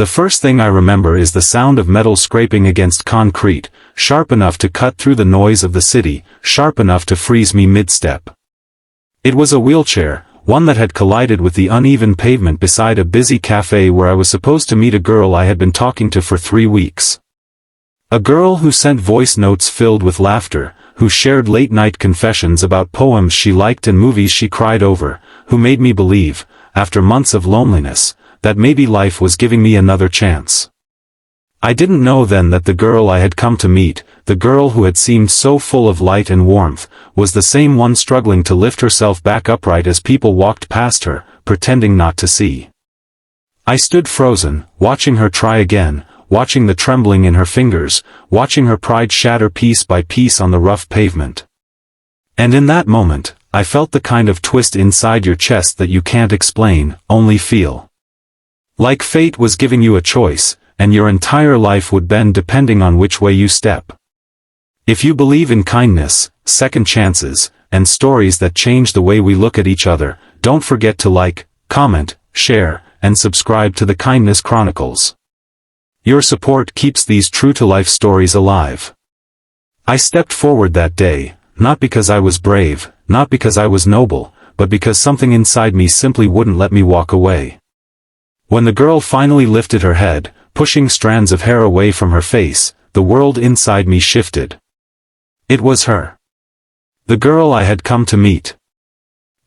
The first thing I remember is the sound of metal scraping against concrete, sharp enough to cut through the noise of the city, sharp enough to freeze me mid-step. It was a wheelchair, one that had collided with the uneven pavement beside a busy cafe where I was supposed to meet a girl I had been talking to for 3 weeks. A girl who sent voice notes filled with laughter, who shared late-night confessions about poems she liked and movies she cried over, who made me believe, after months of loneliness, that maybe life was giving me another chance. I didn't know then that the girl I had come to meet, the girl who had seemed so full of light and warmth, was the same one struggling to lift herself back upright as people walked past her, pretending not to see. I stood frozen, watching her try again, watching the trembling in her fingers, watching her pride shatter piece by piece on the rough pavement. And in that moment, I felt the kind of twist inside your chest that you can't explain, only feel. Like fate was giving you a choice, and your entire life would bend depending on which way you step. If you believe in kindness, second chances, and stories that change the way we look at each other, don't forget to like, comment, share, and subscribe to the Kindness Chronicles. Your support keeps these true-to-life stories alive. I stepped forward that day, not because I was brave, not because I was noble, but because something inside me simply wouldn't let me walk away. When the girl finally lifted her head, pushing strands of hair away from her face, the world inside me shifted. It was her. The girl I had come to meet.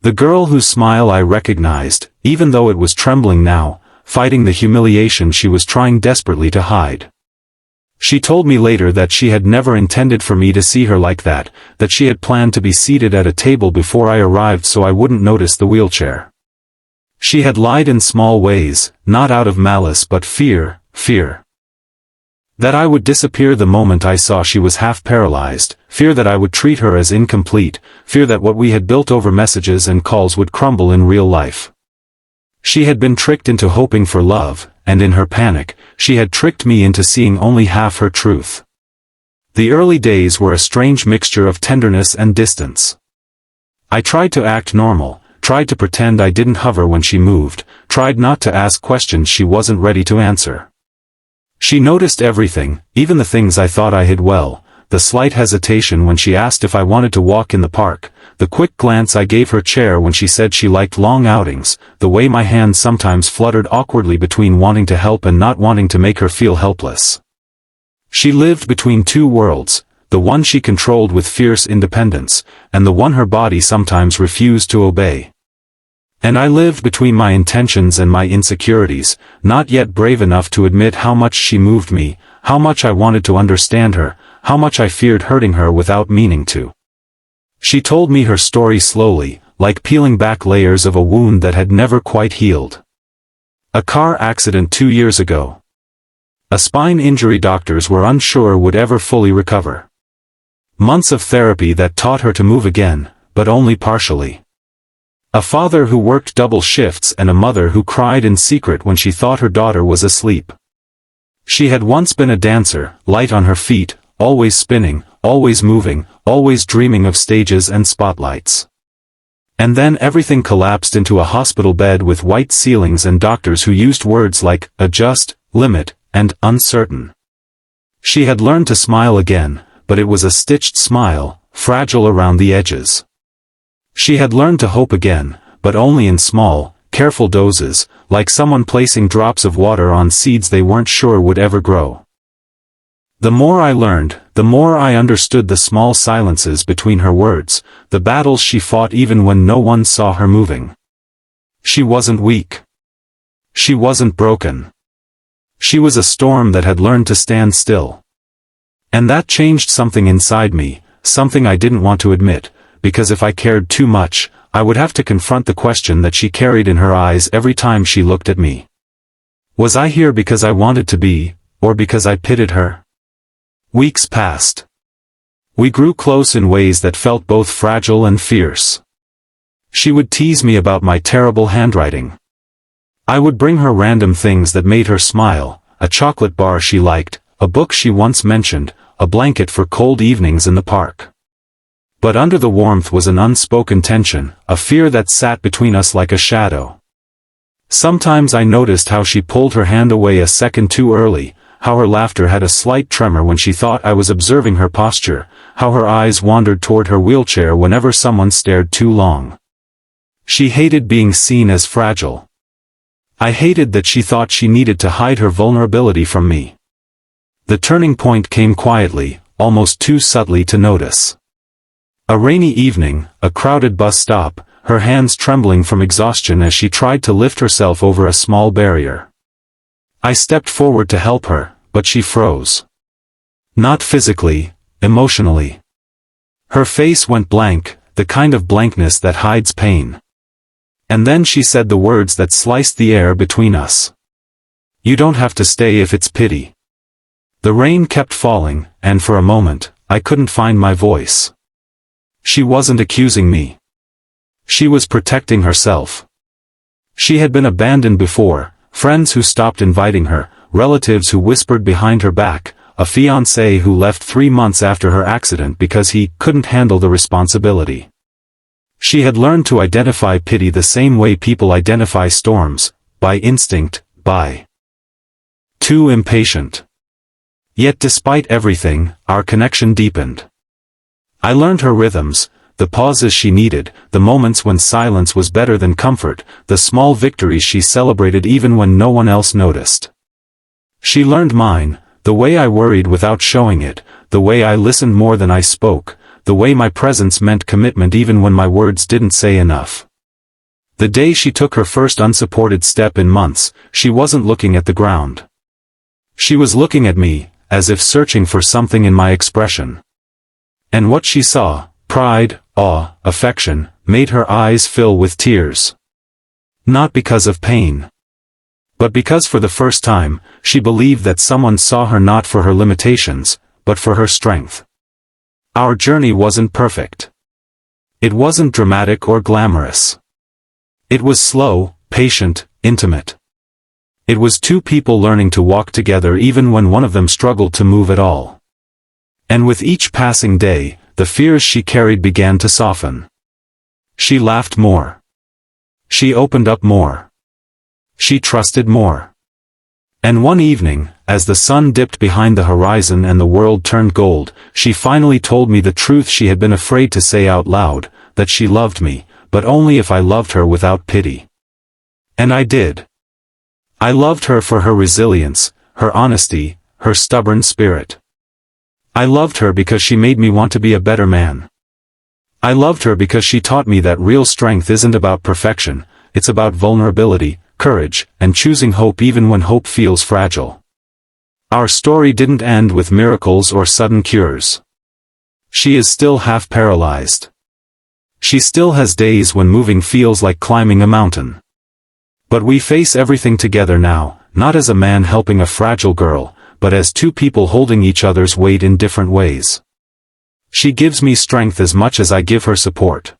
The girl whose smile I recognized, even though it was trembling now, fighting the humiliation she was trying desperately to hide. She told me later that she had never intended for me to see her like that she had planned to be seated at a table before I arrived so I wouldn't notice the wheelchair. She had lied in small ways, not out of malice but fear. That I would disappear the moment I saw she was half-paralyzed, fear that I would treat her as incomplete, fear that what we had built over messages and calls would crumble in real life. She had been tricked into hoping for love, and in her panic, she had tricked me into seeing only half her truth. The early days were a strange mixture of tenderness and distance. I tried to act normal, tried to pretend I didn't hover when she moved, tried not to ask questions she wasn't ready to answer. She noticed everything, even the things I thought I hid well, the slight hesitation when she asked if I wanted to walk in the park, the quick glance I gave her chair when she said she liked long outings, the way my hands sometimes fluttered awkwardly between wanting to help and not wanting to make her feel helpless. She lived between two worlds, the one she controlled with fierce independence, and the one her body sometimes refused to obey. And I lived between my intentions and my insecurities, not yet brave enough to admit how much she moved me, how much I wanted to understand her, how much I feared hurting her without meaning to. She told me her story slowly, like peeling back layers of a wound that had never quite healed. A car accident 2 years ago. A spine injury doctors were unsure would ever fully recover. Months of therapy that taught her to move again, but only partially. A father who worked double shifts and a mother who cried in secret when she thought her daughter was asleep. She had once been a dancer, light on her feet, always spinning, always moving, always dreaming of stages and spotlights. And then everything collapsed into a hospital bed with white ceilings and doctors who used words like adjust, limit, and uncertain. She had learned to smile again, but it was a stitched smile, fragile around the edges. She had learned to hope again, but only in small, careful doses, like someone placing drops of water on seeds they weren't sure would ever grow. The more I learned, the more I understood the small silences between her words, the battles she fought even when no one saw her moving. She wasn't weak. She wasn't broken. She was a storm that had learned to stand still. And that changed something inside me, something I didn't want to admit, because if I cared too much, I would have to confront the question that she carried in her eyes every time she looked at me. Was I here because I wanted to be, or because I pitied her? Weeks passed. We grew close in ways that felt both fragile and fierce. She would tease me about my terrible handwriting. I would bring her random things that made her smile, a chocolate bar she liked, a book she once mentioned, a blanket for cold evenings in the park. But under the warmth was an unspoken tension, a fear that sat between us like a shadow. Sometimes I noticed how she pulled her hand away a second too early, how her laughter had a slight tremor when she thought I was observing her posture, how her eyes wandered toward her wheelchair whenever someone stared too long. She hated being seen as fragile. I hated that she thought she needed to hide her vulnerability from me. The turning point came quietly, almost too subtly to notice. A rainy evening, a crowded bus stop, her hands trembling from exhaustion as she tried to lift herself over a small barrier. I stepped forward to help her, but she froze. Not physically, emotionally. Her face went blank, the kind of blankness that hides pain. And then she said the words that sliced the air between us. "You don't have to stay if it's pity." The rain kept falling, and for a moment, I couldn't find my voice. She wasn't accusing me. She was protecting herself. She had been abandoned before, friends who stopped inviting her, relatives who whispered behind her back, a fiancé who left 3 months after her accident because he couldn't handle the responsibility. She had learned to identify pity the same way people identify storms, by instinct, by too impatient. Yet despite everything, our connection deepened. I learned her rhythms, the pauses she needed, the moments when silence was better than comfort, the small victories she celebrated even when no one else noticed. She learned mine, the way I worried without showing it, the way I listened more than I spoke, the way my presence meant commitment even when my words didn't say enough. The day she took her first unsupported step in months, she wasn't looking at the ground. She was looking at me, as if searching for something in my expression. And what she saw, pride, awe, affection, made her eyes fill with tears. Not because of pain. But because for the first time, she believed that someone saw her not for her limitations, but for her strength. Our journey wasn't perfect. It wasn't dramatic or glamorous. It was slow, patient, intimate. It was two people learning to walk together even when one of them struggled to move at all. And with each passing day, the fears she carried began to soften. She laughed more. She opened up more. She trusted more. And one evening, as the sun dipped behind the horizon and the world turned gold, she finally told me the truth she had been afraid to say out loud, that she loved me, but only if I loved her without pity. And I did. I loved her for her resilience, her honesty, her stubborn spirit. I loved her because she made me want to be a better man. I loved her because she taught me that real strength isn't about perfection, it's about vulnerability, courage, and choosing hope even when hope feels fragile. Our story didn't end with miracles or sudden cures. She is still half paralyzed. She still has days when moving feels like climbing a mountain. But we face everything together now, not as a man helping a fragile girl, but as two people holding each other's weight in different ways. She gives me strength as much as I give her support.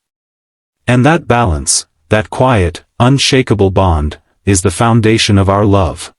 And that balance, that quiet, unshakable bond, is the foundation of our love.